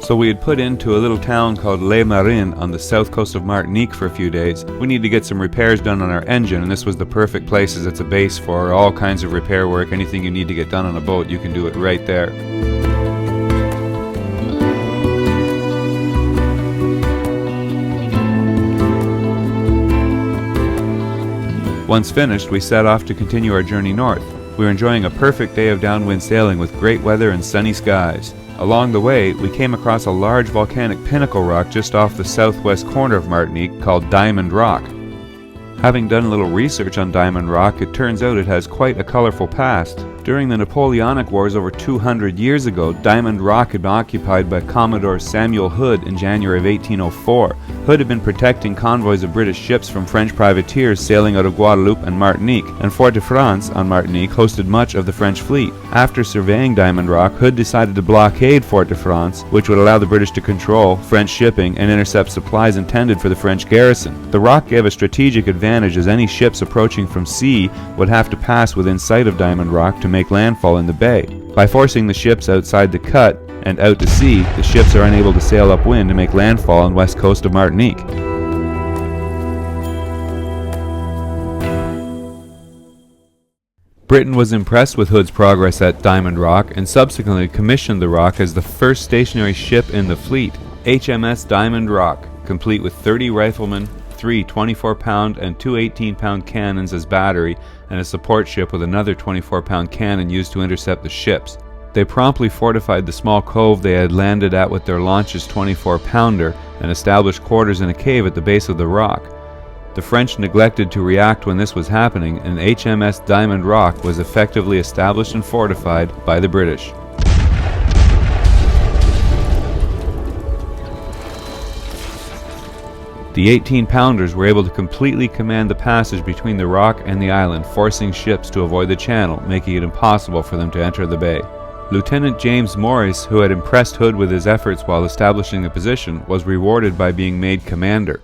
So we had put into a little town called Les Marines on the south coast of Martinique for a few days. We needed to get some repairs done on our engine, and this was the perfect place as it's a base for all kinds of repair work. Anything you need to get done on a boat, you can do it right there. Once finished, we set off to continue our journey north. We were enjoying a perfect day of downwind sailing with great weather and sunny skies. Along the way, we came across a large volcanic pinnacle rock just off the southwest corner of Martinique called Diamond Rock. Having done a little research on Diamond Rock, it turns out it has quite a colorful past. During the Napoleonic Wars over 200 years ago, Diamond Rock had been occupied by Commodore Samuel Hood in January of 1804. Hood had been protecting convoys of British ships from French privateers sailing out of Guadeloupe and Martinique, and Fort-de-France on Martinique hosted much of the French fleet. After surveying Diamond Rock, Hood decided to blockade Fort-de-France, which would allow the British to control French shipping and intercept supplies intended for the French garrison. The rock gave a strategic advantage as any ships approaching from sea would have to pass within sight of Diamond Rock to make landfall in the bay. By forcing the ships outside the cut and out to sea, the ships are unable to sail upwind to make landfall on the west coast of Martinique. Britain was impressed with Hood's progress at Diamond Rock and subsequently commissioned the rock as the first stationary ship in the fleet, HMS Diamond Rock, complete with 30 riflemen, 3 24-pound and 2 18-pound cannons as battery, and a support ship with another 24-pound cannon used to intercept the ships. They promptly fortified the small cove they had landed at with their launch's 24-pounder and established quarters in a cave at the base of the rock. The French neglected to react when this was happening, and HMS Diamond Rock was effectively established and fortified by the British. The 18-pounders were able to completely command the passage between the rock and the island, forcing ships to avoid the channel, making it impossible for them to enter the bay. Lieutenant James Morris, who had impressed Hood with his efforts while establishing the position, was rewarded by being made commander.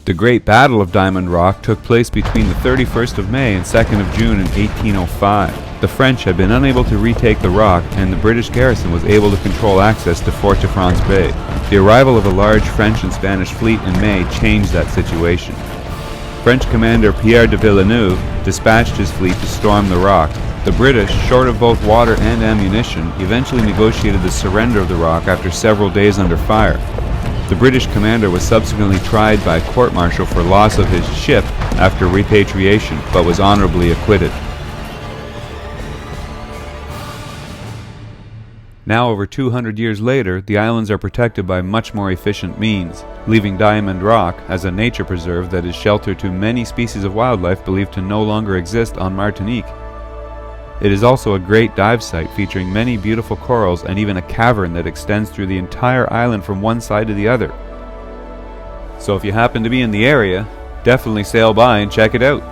The Great Battle of Diamond Rock took place between the 31st of May and 2nd of June in 1805. The French had been unable to retake the rock, and the British garrison was able to control access to Fort-de-France Bay. The arrival of a large French and Spanish fleet in May changed that situation. French commander Pierre de Villeneuve dispatched his fleet to storm the rock. The British, short of both water and ammunition, eventually negotiated the surrender of the rock after several days under fire. The British commander was subsequently tried by court-martial for loss of his ship after repatriation, but was honorably acquitted. Now, over 200 years later, the islands are protected by much more efficient means, leaving Diamond Rock as a nature preserve that is shelter to many species of wildlife believed to no longer exist on Martinique. It is also a great dive site featuring many beautiful corals and even a cavern that extends through the entire island from one side to the other. So if you happen to be in the area, definitely sail by and check it out.